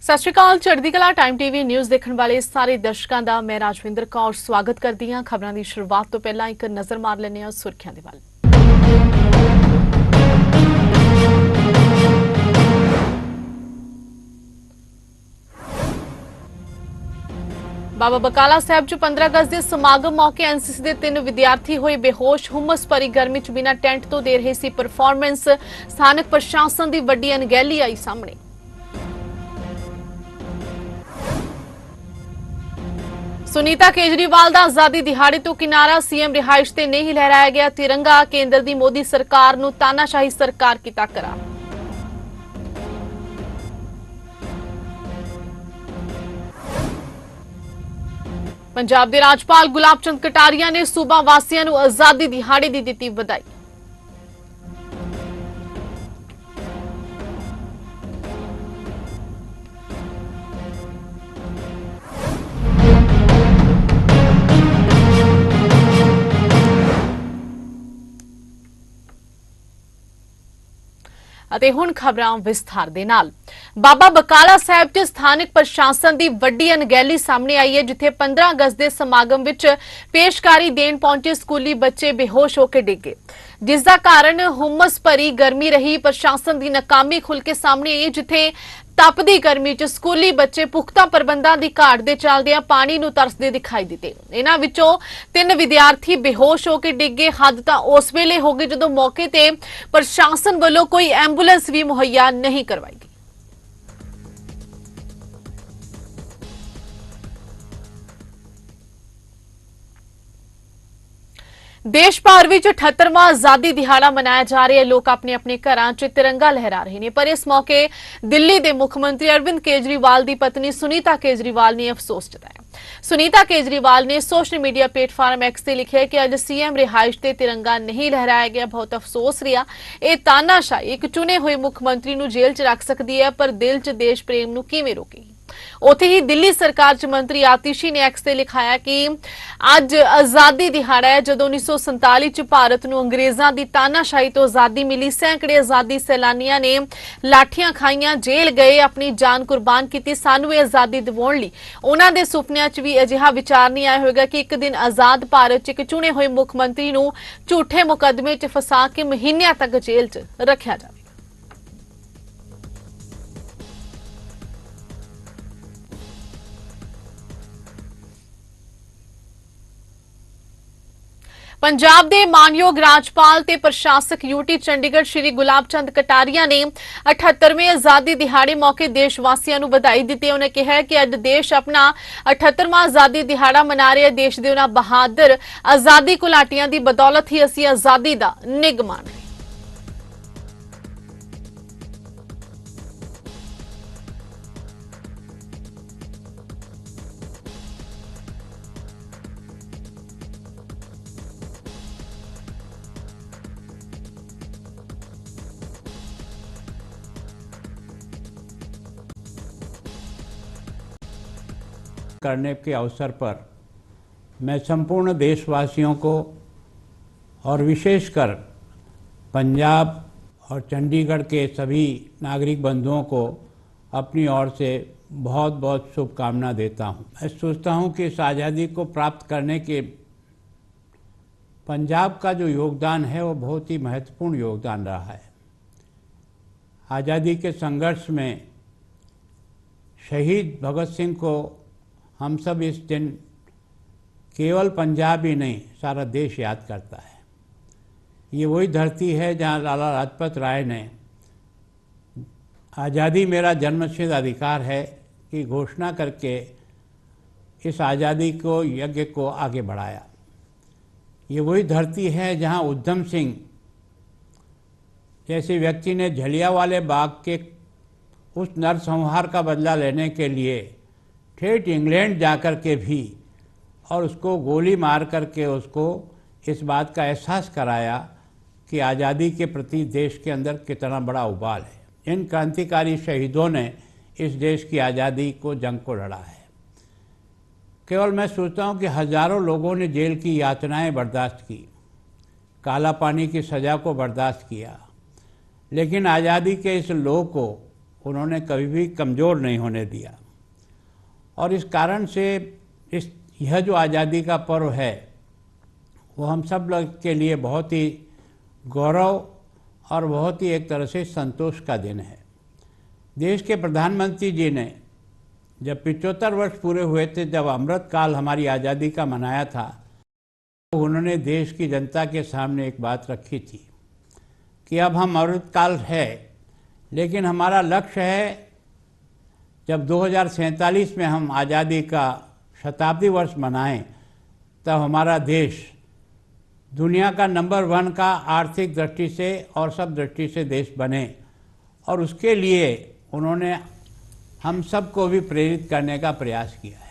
सत श्री अकाल। चढ़दी कला टाइम टीवी न्यूज़ देखने वाले सारे दर्शकों का मैं राजविंदर कौर स्वागत करती हाँ। खबरों की शुरुआत तो पहला एक नज़र मार लेने सुर्खियां दे वल। बाबा बकाला साहब च 15 अगस्त के समागम मौके एनसीसी के 3 विद्यार्थी हुए बेहोश। हुमस भरी गर्मी च बिना टेंट तो दे रहे सी परफॉर्मेंस। स्थानक प्रशासन की वड्डी अनगहली आई सामने। सुनीता केजरीवाल का आजादी दिहाड़े तो किनारा। सीएम रिहाइश से नहीं लहराया गया तिरंगा। केंद्र की मोदी सरकार नूं तानाशाही सरकार कीता करार। पंजाब के राज्यपाल गुलाब चंद कटारिया ने सूबा वासियों नूं आजादी दिहाड़े की दी बधाई। ਅਤੇ ਹੁਣ ਖਬਰਾਂ ਵਿਸਥਾਰ ਦੇ ਨਾਲ। ਬਾਬਾ ਬਕਾਲਾ ਸਾਹਿਬ 'ਚ ਸਥਾਨਕ ਪ੍ਰਸ਼ਾਸਨ ਦੀ ਵੱਡੀ ਅਣਗਹਿਲੀ ਸਾਹਮਣੇ ਆਈ ਹੈ, ਜਿੱਥੇ 15 ਅਗਸਤ ਦੇ ਸਮਾਗਮ ਵਿੱਚ ਪੇਸ਼ਕਾਰੀ ਦੇਣ ਪਹੁੰਚੇ ਸਕੂਲੀ ਬੱਚੇ ਬੇਹੋਸ਼ ਹੋ ਕੇ ਡਿੱਗੇ, ਜਿਸ ਦਾ ਕਾਰਨ ਹੁਮਸ ਭਰੀ ਗਰਮੀ ਰਹੀ। ਪ੍ਰਸ਼ਾਸਨ ਦੀ ਨਾਕਾਮੀ ਖੁੱਲ ਕੇ ਸਾਹਮਣੇ ਆਈ, ਜਿੱਥੇ ਤਪਦੀ ਗਰਮੀ 'ਚ ਸਕੂਲੀ ਬੱਚੇ ਪੁਖਤਾ ਪ੍ਰਬੰਧਾਂ ਦੀ ਘਾਟ ਦੇ ਚੱਲਦਿਆਂ ਪਾਣੀ ਨੂੰ ਤਰਸਦੇ ਦਿਖਾਈ ਦਿੱਤੇ। ਇਹਨਾਂ ਵਿੱਚੋਂ 3 ਵਿਦਿਆਰਥੀ ਬੇਹੋਸ਼ ਹੋ ਕੇ ਡਿੱਗੇ। ਹੱਦ ਤਾਂ ਉਸ ਵੇਲੇ ਹੋ ਗਈ ਜਦੋਂ ਮੌਕੇ ਤੇ ਪ੍ਰਸ਼ਾਸਨ ਵੱਲੋਂ ਕੋਈ ਐਂਬੂਲੈਂਸ ਵੀ ਮੁਹੱਈਆ ਨਹੀਂ ਕਰਵਾਈ ਗਈ। देश भर में 78वां आजादी दिहाड़ा मनाया जा रहा है। लोग अपने अपने घरां च तिरंगा लहरा रहे हैं, पर इस मौके दिल्ली के मुख्यमंत्री अरविंद केजरीवाल की पत्नी सुनीता केजरीवाल ने अफसोस जताया। सुनीता केजरीवाल ने सोशल मीडिया प्लेटफॉर्म एक्स से लिखा कि अज सीएम रिहाइश से तिरंगा नहीं लहराया गया, बहुत अफसोस रहा। यह तानाशाही एक चुने हुए मुख्यमंत्री नूं जेल च रख सकती है, पर दिल च देश प्रेम नूं किवें रोकेगी। उत्थे ही दिल्ली सरकार च मंत्री आतिशी ने एक्स से लिखाया कि अज आजादी दिहाड़ा है, जदों 1947 च भारत नूं अंग्रेजां दी तानाशाही तो आजादी मिली। सैकड़े आजादी सैलानियां ने लाठियां खाईयां, जेल गए, अपनी जान कुर्बान की। सानू ये आजादी दिवाउण लई उन्हां दे सुपनियां च भी अजिहा विचार नहीं आया होगा कि एक दिन आजाद भारत च एक चुने हुए मुख्यमंत्री नूं झूठे मुकदमे च फसा के महीनों तक जेल च रखिया जाए। पंजाब के मानयोग राज्यपाल ते प्रशासक यूटी चंडीगढ़ श्री गुलाब चंद कटारिया ने 78वें आजादी दिहाड़े मौके देशवासियों को बधाई दी। उन्हें कहा कि अज देश अपना 78वां आजादी दिहाड़ा मना रहे। देश के उन्होंने बहादुर आजादी घुलाटियां की बदौलत ही असी आजादी का निग मान रहे। करने के अवसर पर मैं संपूर्ण देशवासियों को और विशेषकर पंजाब और चंडीगढ़ के सभी नागरिक बंधुओं को अपनी ओर से बहुत बहुत शुभकामना देता हूं। मैं सोचता हूं कि इस आज़ादी को प्राप्त करने के पंजाब का जो योगदान है वो बहुत ही महत्वपूर्ण योगदान रहा है। आज़ादी के संघर्ष में शहीद भगत सिंह को हम सब इस दिन केवल पंजाब ही नहीं सारा देश याद करता है। ये वही धरती है जहाँ लाला लाजपत राय ने आज़ादी मेरा जन्मसिद्ध अधिकार है की घोषणा करके इस आज़ादी को यज्ञ को आगे बढ़ाया। ये वही धरती है जहाँ उधम सिंह जैसे व्यक्ति ने जलियांवाला बाग के उस नरसंहार का बदला लेने के लिए ठेठ इंग्लैंड जाकर के भी और उसको गोली मार करके उसको इस बात का एहसास कराया कि आज़ादी के प्रति देश के अंदर कितना बड़ा उबाल है। इन क्रांतिकारी शहीदों ने इस देश की आज़ादी को जंग को लड़ा है। केवल मैं सोचता हूँ कि हज़ारों लोगों ने जेल की यातनाएं बर्दाश्त की, काला पानी की सज़ा को बर्दाश्त किया, लेकिन आज़ादी के इस लौ को उन्होंने कभी भी कमज़ोर नहीं होने दिया। और इस कारण से यह जो आज़ादी का पर्व है वो हम सब लोग के लिए बहुत ही गौरव और बहुत ही एक तरह से संतोष का दिन है। देश के प्रधानमंत्री जी ने जब 75 वर्ष पूरे हुए थे, जब अमृत काल हमारी आज़ादी का मनाया था, तो उन्होंने देश की जनता के सामने एक बात रखी थी कि अब हम अमृत काल है, लेकिन हमारा लक्ष्य है जब 2047 में हम आज़ादी का शताब्दी वर्ष मनाएं, तब हमारा देश दुनिया का नंबर 1 का आर्थिक दृष्टि से और सब दृष्टि से देश बने। और उसके लिए उन्होंने हम सबको भी प्रेरित करने का प्रयास किया है।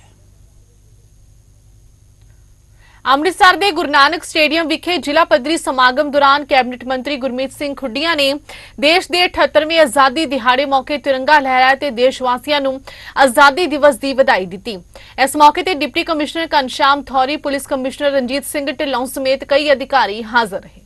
ਅੰਮ੍ਰਿਤਸਰ ਦੇ ਗੁਰੂ ਨਾਨਕ ਸਟੇਡੀਅਮ ਵਿਖੇ ਜ਼ਿਲ੍ਹਾ ਪੱਧਰੀ ਸਮਾਗਮ ਦੌਰਾਨ ਕੈਬਨਿਟ ਮੰਤਰੀ ਗੁਰਮੀਤ ਸਿੰਘ ਖੁੱਡੀਆਂ ਨੇ ਦੇਸ਼ ਦੇ 78ਵੇਂ ਆਜ਼ਾਦੀ ਦਿਹਾੜੇ ਮੌਕੇ ਤਿਰੰਗਾ ਲਹਿਰਾਇਆ ਤੇ ਦੇਸ਼ ਵਾਸੀਆਂ ਨੂੰ ਆਜ਼ਾਦੀ ਦਿਵਸ ਦੀ ਵਧਾਈ ਦਿੱਤੀ। ਇਸ ਮੌਕੇ ਤੇ deputy commissioner Ghanshyam Thori, police commissioner Ranjit Singh Dhillon ਸਮੇਤ ਕਈ ਅਧਿਕਾਰੀ ਹਾਜ਼ਰ ਰਹੇ।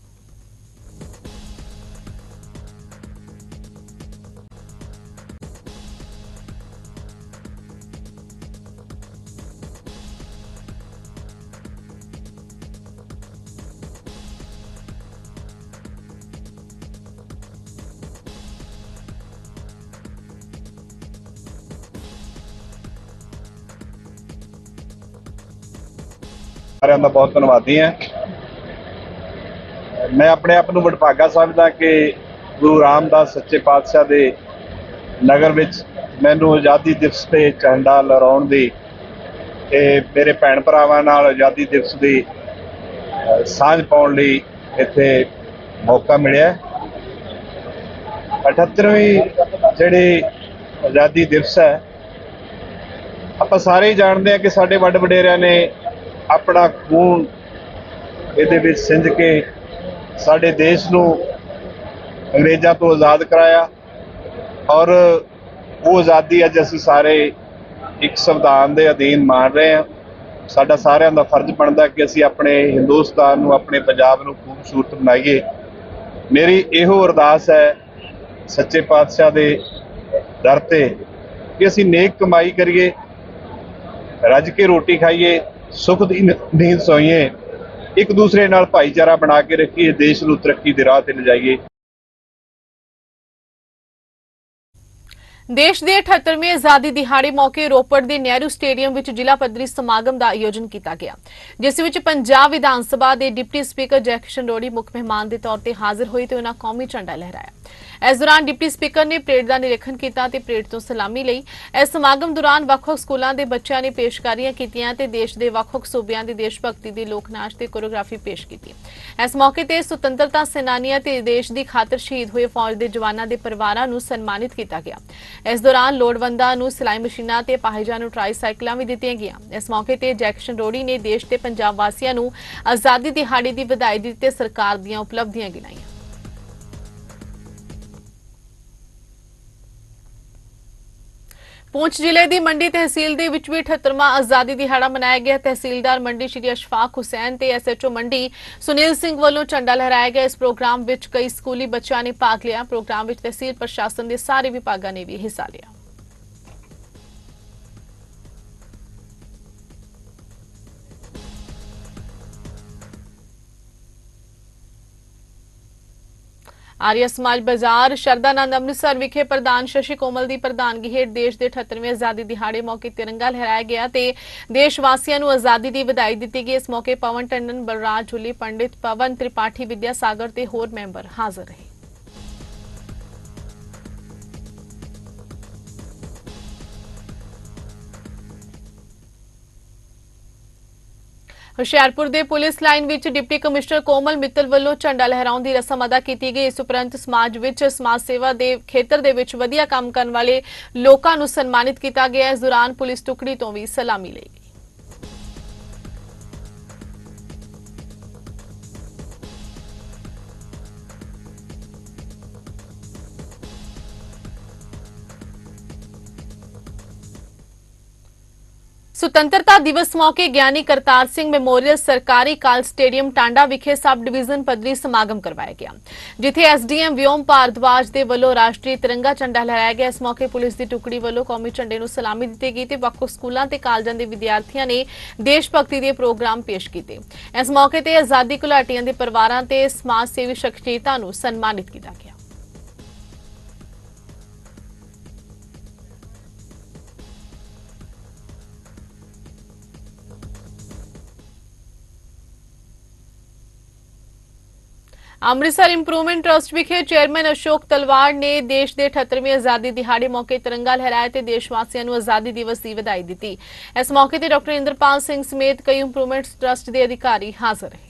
ਸਾਰਿਆਂ ਦਾ ਬਹੁਤ ਧੰਨਵਾਦੀ ਹਾਂ। ਮੈਂ ਆਪਣੇ ਆਪ ਨੂੰ ਵਡਭਾਗਾ ਸਮਝਦਾ ਕਿ ਗੁਰੂ ਰਾਮਦਾਸ ਸੱਚੇ ਪਾਤਸ਼ਾਹ ਦੇ ਨਗਰ ਵਿੱਚ ਮੈਨੂੰ ਆਜ਼ਾਦੀ ਦਿਵਸ ਤੇ ਝੰਡਾ ਲਹਿਰਾਉਣ ਦੀ ਤੇ ਮੇਰੇ ਭੈਣ ਭਰਾਵਾਂ ਨਾਲ ਆਜ਼ਾਦੀ ਦਿਵਸ ਦੀ ਸਾਂਝ ਪਾਉਣ ਲਈ ਇੱਥੇ ਮੌਕਾ ਮਿਲਿਆ। 78ਵੀਂ ਜਿਹੜੀ ਆਜ਼ਾਦੀ ਦਿਵਸ ਹੈ, ਆਪਾਂ ਸਾਰੇ ਹੀ ਜਾਣਦੇ ਹਾਂ ਕਿ ਸਾਡੇ ਵੱਡ ਵਡੇਰਿਆਂ ਨੇ ਆਪਣਾ ਖੂਨ ਇਹਦੇ ਵਿੱਚ ਸਿੰਜ ਕੇ ਸਾਡੇ ਦੇਸ਼ ਨੂੰ ਅੰਗਰੇਜ਼ਾਂ ਤੋਂ ਆਜ਼ਾਦ ਕਰਾਇਆ। ਔਰ ਉਹ ਆਜ਼ਾਦੀ ਅੱਜ ਅਸੀਂ ਸਾਰੇ ਇੱਕ ਸੰਵਿਧਾਨ ਦੇ ਅਧੀਨ ਮਾਣ ਰਹੇ ਹਾਂ। ਸਾਡਾ ਸਾਰਿਆਂ ਦਾ ਫਰਜ਼ ਬਣਦਾ ਕਿ ਅਸੀਂ ਆਪਣੇ ਹਿੰਦੁਸਤਾਨ ਨੂੰ, ਆਪਣੇ ਪੰਜਾਬ ਨੂੰ ਖੂਬਸੂਰਤ ਬਣਾਈਏ। ਮੇਰੀ ਇਹੋ ਅਰਦਾਸ ਹੈ ਸੱਚੇ ਪਾਤਸ਼ਾਹ ਦੇ ਦਰ ਤੇ ਕਿ ਅਸੀਂ ਨੇਕ ਕਮਾਈ ਕਰੀਏ, ਰੱਜ ਕੇ ਰੋਟੀ ਖਾਈਏ, ਸੁੱਖ ਦੀ ਨੀਂਦ ਸੋਈਏ, ਇੱਕ ਦੂਸਰੇ ਨਾਲ ਭਾਈਚਾਰਾ ਬਣਾ ਕੇ ਰੱਖੀਏ, ਦੇਸ਼ ਨੂੰ ਤਰੱਕੀ ਦੇ ਰਾਹ ਤੇ ਲਿਜਾਈਏ। ਦੇਸ਼ ਦੇ 78ਵੇਂ ਆਜ਼ਾਦੀ ਦਿਹਾੜੇ ਮੌਕੇ ਰੋਪੜ ਦੇ ਨਹਿਰੂ ਸਟੇਡੀਅਮ ਵਿੱਚ ਜ਼ਿਲ੍ਹਾ ਪੱਧਰੀ ਸਮਾਗਮ ਦਾ ਆਯੋਜਨ ਕੀਤਾ ਗਿਆ, ਜਿਸ ਵਿੱਚ ਪੰਜਾਬ ਵਿਧਾਨ ਸਭਾ ਦੇ ਡਿਪਟੀ ਸਪੀਕਰ ਜੈ ਕਿਸ਼ਨ ਰੋੜੀ ਮੁੱਖ ਮਹਿਮਾਨ ਦੇ ਤੌਰ ਤੇ ਹਾਜ਼ਰ ਹੋਏ ਤੇ ਉਹਨਾਂ ਕੌਮੀ ਝੰਡਾ ਲਹਿਰਾਇਆ। ਇਸ ਦੌਰਾਨ ਡਿਪਟੀ ਸਪੀਕਰ ਨੇ ਪਰੇਡ ਦਾ ਨਿਰੀਖਣ ਕੀਤਾ ਤੇ ਪਰੇਡ ਤੋਂ ਸਲਾਮੀ ਲਈ। ਇਸ ਸਮਾਗਮ ਦੌਰਾਨ ਵੱਖ-ਵੱਖ ਸਕੂਲਾਂ ਦੇ ਬੱਚਿਆਂ ਨੇ ਪੇਸ਼ਕਾਰੀਆਂ ਕੀਤੀਆਂ ਤੇ ਦੇਸ਼ ਦੇ ਵੱਖ-ਵੱਖ ਸੂਬਿਆਂ ਦੀ ਦੇਸ਼ ਭਗਤੀ ਦੀ ਲੋਕ ਨਾਚ ਤੇ ਕੋਰੀਓਗ੍ਰਾਫੀ ਪੇਸ਼ ਕੀਤੀ। ਇਸ ਮੌਕੇ ਤੇ ਸੁਤੰਤਰਤਾ ਸੈਨਾਨੀਆਂ ਤੇ ਦੇਸ਼ ਦੀ ਖਾਤਰ ਸ਼ਹੀਦ ਹੋਏ ਫੌਜ ਦੇ ਜਵਾਨਾਂ ਦੇ ਪਰਿਵਾਰਾਂ ਨੂੰ ਸਨਮਾਨਿਤ ਕੀਤਾ ਗਿਆ। ਇਸ ਦੌਰਾਨ ਲੋੜਵੰਦਾਂ ਨੂੰ ਸਿਲਾਈ ਮਸ਼ੀਨਾਂ ਤੇ ਅਪਾਹਿਜਾਂ ਨੂੰ ਟਰਾਈਸਾਈਕਲਾਂ ਵੀ ਦਿੱਤੀਆਂ ਗਈਆਂ। ਇਸ ਮੌਕੇ ਤੇ ਜੈ ਕਿਸ਼ਨ ਰੋੜੀ ਨੇ ਦੇਸ਼ ਤੇ ਪੰਜਾਬ ਵਾਸੀਆਂ ਨੂੰ ਆਜ਼ਾਦੀ ਦਿਹਾੜੇ ਦੀ ਵਧਾਈ ਦਿੱਤੀ ਤੇ ਸਰਕਾਰ ਦੀਆਂ ਉਪਲਬਧੀਆਂ ਗਿਣਾਈਆਂ। पुंछ जिले की मंडी तहसील दे विच भी 78वां आजादी दिहाड़ा मनाया गया। तहसीलदार मंडी श्री अशफाक हुसैन ते SHO मंडी सुनील सिंह वालों झंडा लहराया गया। इस प्रोग्राम विच कई स्कूली बच्चों ने भाग लिया। प्रोग्राम विच तहसील प्रशासन के सारे विभागों ने भी हिस्सा लिया। आर्य समाज बाजार शरदानंद अमृतसर विखे प्रधान शशि कोमल की प्रधानगी हेठ देश के 78वें आजादी दिहाड़े मौके तिरंगा लहराया गया ते देशवासियों को आजादी की बधाई दी गई। इस मौके पवन टंडन, बलराज झुली, पंडित पवन त्रिपाठी, विद्यासागर ते होर मैंबर हाजिर रहे। ਹੁਸ਼ਿਆਰਪੁਰ ਦੇ ਪੁਲਿਸ ਲਾਈਨ ਵਿੱਚ ਡਿਪਟੀ ਕਮਿਸ਼ਨਰ ਕੋਮਲ ਮਿੱਤਲ ਵੱਲੋਂ ਝੰਡਾ ਲਹਿਰਾਉਣ ਦੀ ਰਸਮ ਅਦਾ ਕੀਤੀ ਗਈ। ਇਸ ਉਪਰੰਤ ਸਮਾਜ ਵਿੱਚ ਸਮਾਜ ਸੇਵਾ ਦੇ ਖੇਤਰ ਦੇ ਵਿੱਚ ਵਧੀਆ ਕੰਮ ਕਰਨ ਵਾਲੇ ਲੋਕਾਂ ਨੂੰ ਸਨਮਾਨਿਤ ਕੀਤਾ ਗਿਆ। ਇਸ ਦੌਰਾਨ ਪੁਲਿਸ ਟੁਕੜੀ ਤੋਂ ਵੀ ਸਲਾਮੀ ਲਈ ਗਈ। ਸੁਤੰਤਰਤਾ ਦਿਵਸ ਮੌਕੇ ਗਿਆਨੀ ਕਰਤਾਰ ਸਿੰਘ ਮੈਮੋਰੀਅਲ ਸਰਕਾਰੀ ਕਾਲ ਸਟੇਡੀਅਮ ਟਾਂਡਾ ਵਿਖੇ ਸਬ ਡਿਵੀਜ਼ਨ ਪੱਧਰੀ ਸਮਾਗਮ ਕਰਵਾਇਆ ਗਿਆ, ਜਿੱਥੇ ਐਸਡੀਐਮ ਵਿਓਮ ਭਾਰਦਵਾਜ ਦੇ ਵੱਲੋਂ ਰਾਸ਼ਟਰੀ ਤਿਰੰਗਾ ਝੰਡਾ ਲਹਿਰਾਇਆ ਗਿਆ। ਇਸ ਮੌਕੇ ਪੁਲਿਸ ਦੀ ਟੁਕੜੀ ਵੱਲੋਂ ਕੌਮੀ ਝੰਡੇ ਨੂੰ ਸਲਾਮੀ ਦਿੱਤੀ ਗਈ ਤੇ ਵੱਖ-ਵੱਖ ਸਕੂਲਾਂ ਤੇ ਕਾਲਜਾਂ ਦੇ ਵਿਦਿਆਰਥੀਆਂ ਨੇ ਦੇਸ਼ ਭਗਤੀ ਦੇ ਪ੍ਰੋਗਰਾਮ ਪੇਸ਼ ਕੀਤੇ। ਇਸ ਮੌਕੇ ਤੇ ਆਜ਼ਾਦੀ ਘੁਲਾਟੀਆਂ ਦੇ ਪਰਿਵਾਰਾਂ ਤੇ ਸਮਾਜ ਸੇਵੀ ਸ਼ਖਸੀਅਤਾਂ ਨੂੰ ਸਨਮਾਨਿਤ ਕੀਤਾ ਗਿਆ। ਅੰਮ੍ਰਿਤਸਰ ਇੰਪਰੂਵਮੈਂਟ ਟਰਸਟ ਵਿਖੇ ਚੇਅਰਮੈਨ ਅਸ਼ੋਕ ਤਲਵਾੜ ਨੇ ਦੇਸ਼ ਦੇ 78ਵੇਂ ਆਜ਼ਾਦੀ ਦਿਹਾੜੇ ਮੌਕੇ ਤਿਰੰਗਾ ਲਹਿਰਾਇਆ ਤੇ ਦੇਸ਼ ਵਾਸੀਆਂ ਨੂੰ ਆਜ਼ਾਦੀ ਦਿਵਸ ਦੀ ਵਧਾਈ ਦਿੱਤੀ। ਇਸ ਮੌਕੇ ਤੇ ਡਾਕਟਰ ਇੰਦਰਪਾਲ ਸਿੰਘ ਸਮੇਤ ਕਈ ਇੰਪਰੂਵਮੈਂਟ ਟਰਸਟ ਦੇ ਅਧਿਕਾਰੀ ਹਾਜ਼ਰ ਰਹੇ।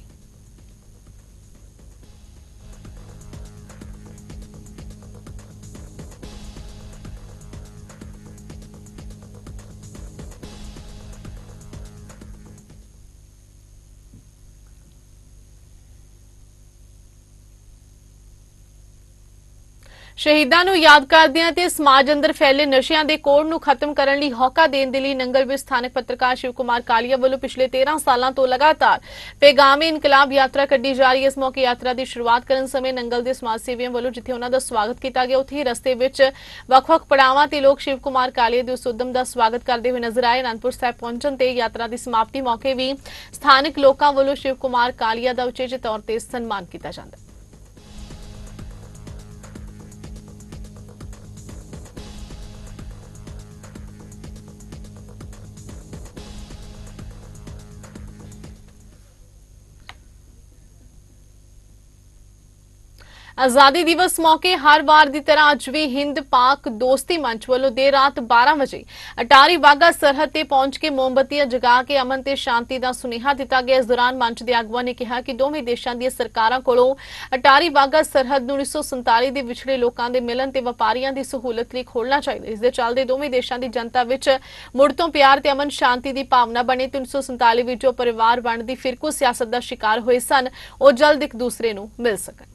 ਸ਼ਹੀਦਾਂ ਨੂੰ ਯਾਦ ਕਰਦਿਆਂ ਤੇ ਸਮਾਜ ਅੰਦਰ ਫੈਲੇ ਨਸ਼ਿਆਂ ਦੇ ਕੋੜ ਨੂੰ ਖਤਮ ਕਰਨ ਲਈ ਹੌਕਾ ਦੇਣ ਦੇ ਲਈ ਨੰਗਲ ਵਿੱਚ ਸਥਾਨਕ ਪੱਤਰਕਾਰ ਸ਼ਿਵ ਕੁਮਾਰ ਕਾਲੀਆ ਵੱਲੋਂ ਪਿਛਲੇ 13 ਸਾਲਾਂ ਤੋਂ ਲਗਾਤਾਰ ਪੈਗਾਮੇ ਇਨਕਲਾਬ ਯਾਤਰਾ ਕੱਢੀ ਜਾ ਰਹੀ ਹੈ। ਇਸ ਮੌਕੇ ਯਾਤਰਾ ਦੀ ਸ਼ੁਰੂਆਤ ਕਰਨ ਸਮੇਂ ਨੰਗਲ ਦੇ ਸਮਾਜ ਸੇਵੀਆਂ ਵੱਲੋਂ ਜਿੱਥੇ ਉਹਨਾਂ ਦਾ ਸਵਾਗਤ ਕੀਤਾ ਗਿਆ, ਉੱਥੇ ਹੀ ਰਸਤੇ ਵਿੱਚ ਵੱਖ-ਵੱਖ ਪੜਾਵਾਂ ਤੇ ਲੋਕ ਸ਼ਿਵ ਕੁਮਾਰ ਕਾਲੀਆ ਦੇ ਉਸ ਉਦਮ ਦਾ ਸਵਾਗਤ ਕਰਦੇ ਹੋਏ ਨਜ਼ਰ ਆਏ। ਅਨੰਦਪੁਰ ਸਾਹਿਬ ਪਹੁੰਚਣ ਤੇ ਯਾਤਰਾ ਦੀ ਸਮਾਪਤੀ ਮੌਕੇ ਵੀ ਸਥਾਨਕ ਲੋਕਾਂ ਵੱਲੋਂ ਸ਼ਿਵ ਕੁਮਾਰ ਕਾਲੀਆ ਦਾ ਉਚੇਚੇ ਤੌਰ ਤੇ ਸਨਮਾਨ ਕੀਤਾ ਜਾਂਦਾ ਹੈ। आजादी दिवस मौके हर बार की तरह अज भी हिंद पाक दोस्ती मंच वालों देर रात 12 बजे अटारी वाघा सरहद ते पहुंच के मोमबत्तियां जगा के अमन ते शांति का सुनेहा दिता गया। इस दौरान मंच के आगुआ ने कहा कि दोवें देशों दी सरकारां कोलों अटारी वाघा सरहद नूं 1947 के विछड़े लोगों के मिलन ते व्यापारियों की सहूलत लई खोलना चाहिए। इस दे चलदे दोवें देशों की जनता विच मुड़ तो प्यार ते अमन शांति की भावना बने ते 1947 विच जो परिवार वंड दी फिरकू सियासत का शिकार होए सन वो जल्द एक दूसरे नूं मिल सकन।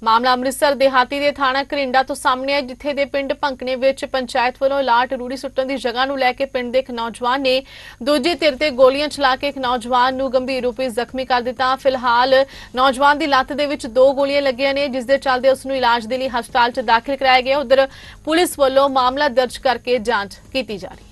मामला अमृतसर देहाती दे थाणा घरिंडा तो सामने है, जिथे दे पिंड भंकने विच पंचायत वालों लाट रूड़ी सुट्टण दी जगह नूं लैके पिंड दे एक नौजवान ने दूजे धिर ते गोलियां चला के एक नौजवान नूं गंभीर रूप विच जख्मी कर दिता। फिलहाल नौजवान दी लत्त दे विच 2 गोलियां लगियां ने, जिस दे चलदे उस नूं इलाज दे लई हस्पताल च दाखिल कराया गया। उधर पुलिस वालों मामला दर्ज करके जांच कीती जा रही है।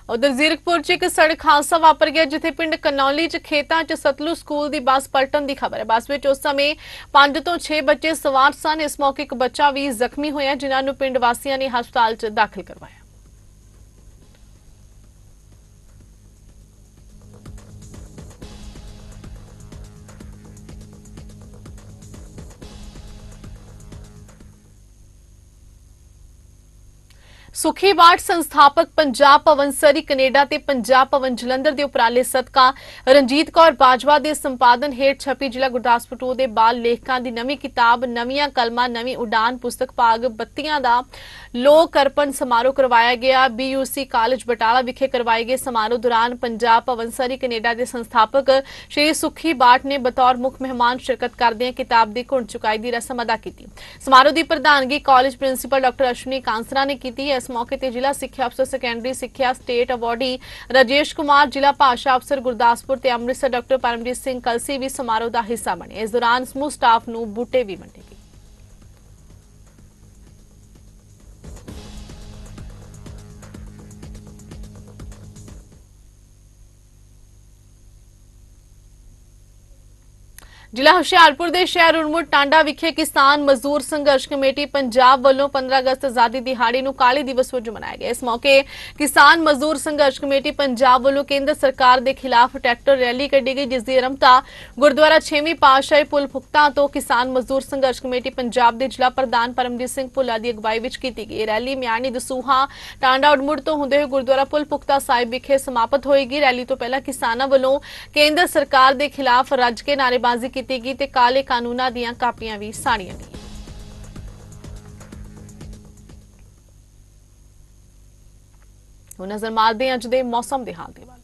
उधर जीरकपुर च एक सड़क हादसा वापर गया, जिथे पिंड कनौली च खेतां च सतलुज स्कूल की बस पलटन की खबर है। बस में उस समय 5 तो 6 बच्चे सवार सन। इस मौके एक बच्चा भी जख्मी होया, जिन्हां नूं पिंड वासियां ने हस्पताल च दाखिल करवाया। सुखी बाट संस्थापक पंजाब भवन सरी कनेडा ते पंजाब भवन जलंधर के उपराले सदका रणजीत कौर बाजवा के संपादन हेठ छपी जिला गुरदासपुर 2 के बाल लेखकों की नवी किताब नवीं कलमां नवी उड़ान पुस्तक भाग 32 का लोक अर्पण समारोह करवाया गया। BUC कॉलेज बटाला विखे करवाए गए समारोह दौरान पंजाब भवन सरी कनेडा के संस्थापक श्री सुखी बाट ने बतौर मुख मेहमान शिरकत करदे किताब की घुंड चुकाई की रस्म अदा की। समारोह की प्रधानगी college principal doctor Ashwini Kansra ने की। इस मौके ते जिला सिक्ख्या अफसर सेकेंडरी सिक्ख्या स्टेट अवार्डी राजेश कुमार, जिला भाषा अफसर गुरदासपुर ते अमृतसर डॉक्टर परमजीत सिंह कलसी भी समारोह का हिस्सा बने। इस दौरान समूह स्टाफ नूं बूटे भी वंडे गए। ਜ਼ਿਲ੍ਹਾ ਹੁਸ਼ਿਆਰਪੁਰ ਦੇ ਸ਼ਹਿਰ ਉੜਮੁੜ ਟਾਂਡਾ ਵਿਖੇ ਕਿਸਾਨ ਮਜ਼ਦੂਰ ਸੰਘਰਸ਼ ਕਮੇਟੀ ਪੰਜਾਬ ਵੱਲੋਂ 15 ਅਗਸਤ ਆਜ਼ਾਦੀ ਦਿਹਾੜੇ ਨੂੰ ਕਾਲੀ ਦਿਵਸ ਵਜੋਂ ਮਨਾਇਆ ਗਿਆ। ਇਸ ਮੌਕੇ ਕਿਸਾਨ ਮਜ਼ਦੂਰ ਸੰਘਰਸ਼ ਕਮੇਟੀ ਪੰਜਾਬ ਵੱਲੋਂ ਕੇਂਦਰ ਸਰਕਾਰ ਦੇ ਖਿਲਾਫ ਟਰੈਕਟਰ ਰੈਲੀ ਕੱਢੀ ਗਈ, ਜਿਸ ਦੀ ਆਰੰਭਤਾ ਗੁਰਦੁਆਰਾ 6ਵੀਂ ਪਾਤਸ਼ਾਹੀ ਪੁਲ ਫੁਕਤਾ ਤੋਂ ਕਿਸਾਨ ਮਜ਼ਦੂਰ ਸੰਘਰਸ਼ ਕਮੇਟੀ ਪੰਜਾਬ ਦੇ ਜ਼ਿਲ੍ਹਾ ਪ੍ਰਧਾਨ ਪਰਮਜੀਤ ਸਿੰਘ ਭੁੱਲਾ ਦੀ ਅਗਵਾਈ ਵਿੱਚ ਕੀਤੀ ਗਈ। ਰੈਲੀ ਮਿਆਣੀ ਦਸੂਹਾ ਟਾਂਡਾ ਉੜਮੁੜ ਤੋਂ ਹੁੰਦੇ ਹੋਏ ਗੁਰਦੁਆਰਾ ਪੁਲ ਫੁਕਤਾ ਸਾਹਿਬ ਵਿਖੇ ਸਮਾਪਤ ਹੋਏਗੀ। ਰੈਲੀ ਤੋਂ ਪਹਿਲਾਂ ਕਿਸਾਨਾਂ ਵੱਲੋਂ ਕੇਂਦਰ ਸਰਕਾਰ ਦੇ ਖਿਲਾਫ ਰੱਜ ਕੇ ਨਾਅਰੇਬਾਜ਼ੀ ਕੀਤੀ ਗਈ ਤੇ ਕਾਲੇ ਕਾਨੂੰਨਾਂ ਦੀਆਂ ਕਾਪੀਆਂ ਵੀ ਸਾੜੀਆਂ ਗਈਆਂ। ਹੁਣ ਨਜ਼ਰ ਮਾਰਦੇ ਹਾਂ ਅੱਜ ਦੇ ਮੌਸਮ ਦੇ ਹਾਲ ਦੇ ਵੱਲ।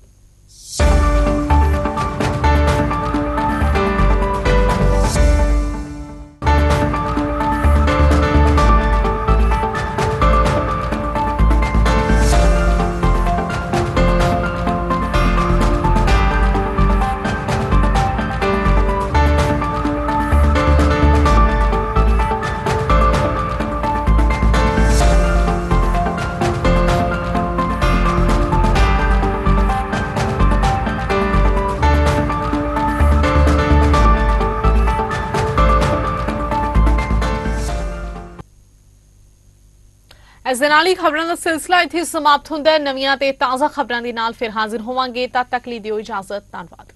ਇਸ ਦੇ ਨਾਲ ਹੀ ਖਬਰਾਂ ਦਾ ਸਿਲਸਿਲਾ ਇੱਥੇ ਸਮਾਪਤ ਹੁੰਦਾ ਹੈ। ਨਵੀਆਂ ਤੇ ਤਾਜ਼ਾ ਖਬਰਾਂ ਦੇ ਨਾਲ ਫਿਰ ਹਾਜ਼ਰ ਹੋਵਾਂਗੇ। ਤਦ ਤੱਕ ਲਈ ਦਿਓ ਇਜਾਜ਼ਤ। ਧੰਨਵਾਦ।